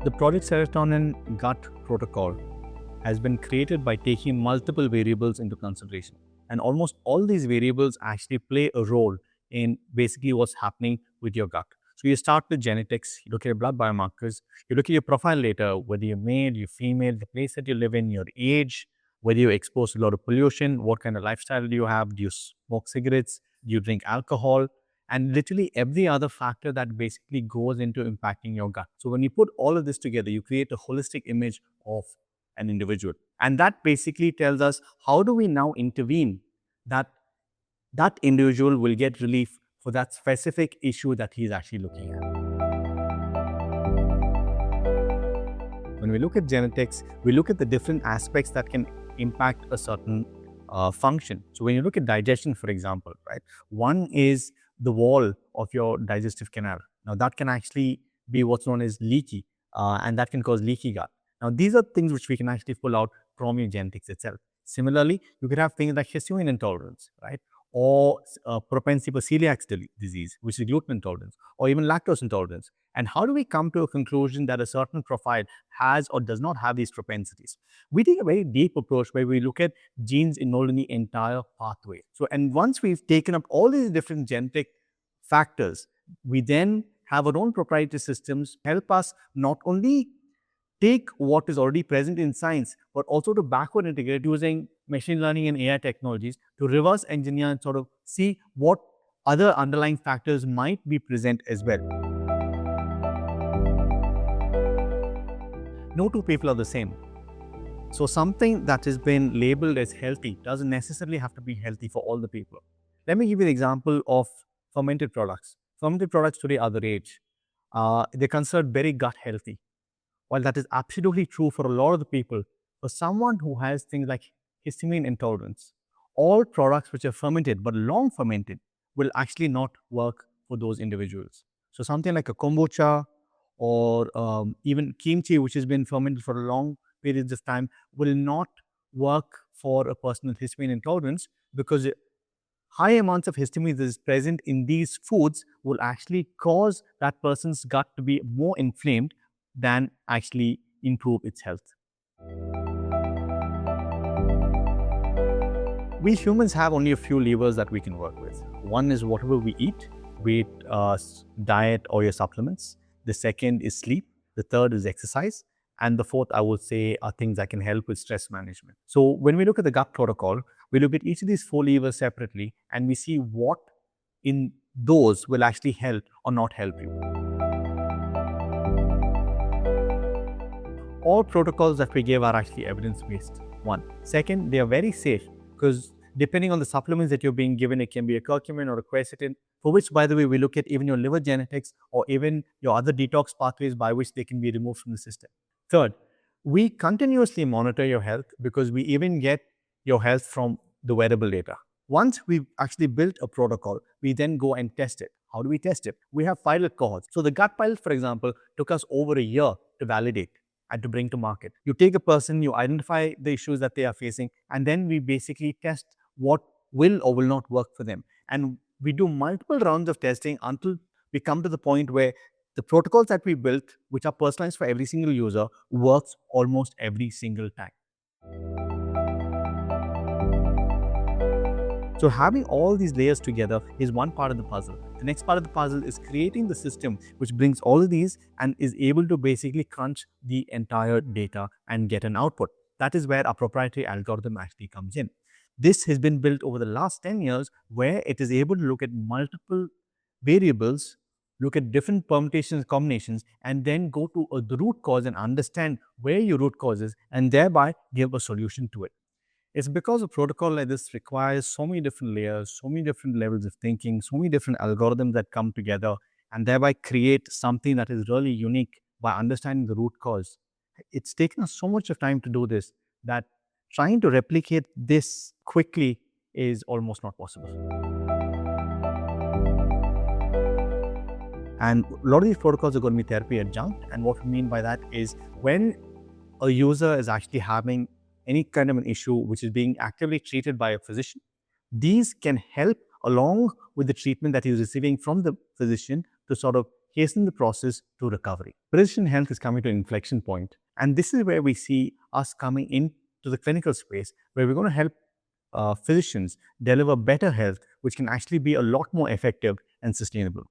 The Project Serotonin gut protocol has been created by taking multiple variables into consideration. And almost all these variables actually play a role in basically what's happening with your gut. So you start with genetics, you look at your blood biomarkers, you look at your profile later, whether you're male, you're female, the place that you live in, your age, whether you're exposed to a lot of pollution, what kind of lifestyle do you have, do you smoke cigarettes, do you drink alcohol, and literally every other factor that basically goes into impacting your gut. So when you put all of this together, you create a holistic image of an individual. And that basically tells us how do we now intervene that that individual will get relief for that specific issue that he's actually looking at. When we look at genetics, we look at the different aspects that can impact a certain function. So when you look at digestion, for example, right, one is the wall of your digestive canal. Now that can actually be what's known as leaky, and that can cause leaky gut. Now these are things which we can actually pull out from your genetics itself. Similarly, you could have things like histamine intolerance, right, or propensity for celiac disease, which is gluten intolerance, or even lactose intolerance. And how do we come to a conclusion that a certain profile has or does not have these propensities? We take a very deep approach where we look at genes involved in the entire pathway. So, and once we've taken up all these different genetic factors, we then have our own proprietary systems help us not only take what is already present in science, but also to backward integrate using machine learning and AI technologies to reverse engineer and sort of see what other underlying factors might be present as well. No two people are the same. So something that has been labeled as healthy doesn't necessarily have to be healthy for all the people. Let me give you the example of fermented products. Fermented products today are the rage. They're considered very gut healthy. While that is absolutely true for a lot of the people, for someone who has things like histamine intolerance, all products which are fermented but long fermented will actually not work for those individuals. So something like a kombucha or even kimchi, which has been fermented for long periods of time, will not work for a person with histamine intolerance because high amounts of histamine that is present in these foods will actually cause that person's gut to be more inflamed than actually improve its health. We humans have only a few levers that we can work with. One is whatever we eat, be it diet or your supplements. The second is sleep. The third is exercise. And the fourth, I would say, are things that can help with stress management. So when we look at the gut protocol, we look at each of these four levers separately and we see what in those will actually help or not help you. All protocols that we give are actually evidence-based, one. Second, they are very safe because depending on the supplements that you're being given, it can be a curcumin or a quercetin, for which, by the way, we look at even your liver genetics or even your other detox pathways by which they can be removed from the system. Third, we continuously monitor your health because we even get your health from the wearable data. Once we've actually built a protocol, we then go and test it. How do we test it? We have pilot cohorts. So the gut pilot, for example, took us over a year to validate and to bring to market. You take a person, you identify the issues that they are facing, and then we basically test what will or will not work for them. And we do multiple rounds of testing until we come to the point where the protocols that we built, which are personalized for every single user, works almost every single time. So having all these layers together is one part of the puzzle. The next part of the puzzle is creating the system which brings all of these and is able to basically crunch the entire data and get an output. That is where our proprietary algorithm actually comes in. This has been built over the last 10 years where it is able to look at multiple variables, look at different permutations, combinations, and then go to the root cause and understand where your root cause is and thereby give a solution to it. It's because a protocol like this requires so many different layers, so many different levels of thinking, so many different algorithms that come together and thereby create something that is really unique by understanding the root cause. It's taken us so much of time to do this that trying to replicate this quickly is almost not possible. And a lot of these protocols are going to be therapy adjunct. And what we mean by that is when a user is actually having any kind of an issue which is being actively treated by a physician, these can help along with the treatment that he's receiving from the physician to sort of hasten the process to recovery. Precision health is coming to an inflection point, and this is where we see us coming into the clinical space, where we're going to help physicians deliver better health, which can actually be a lot more effective and sustainable.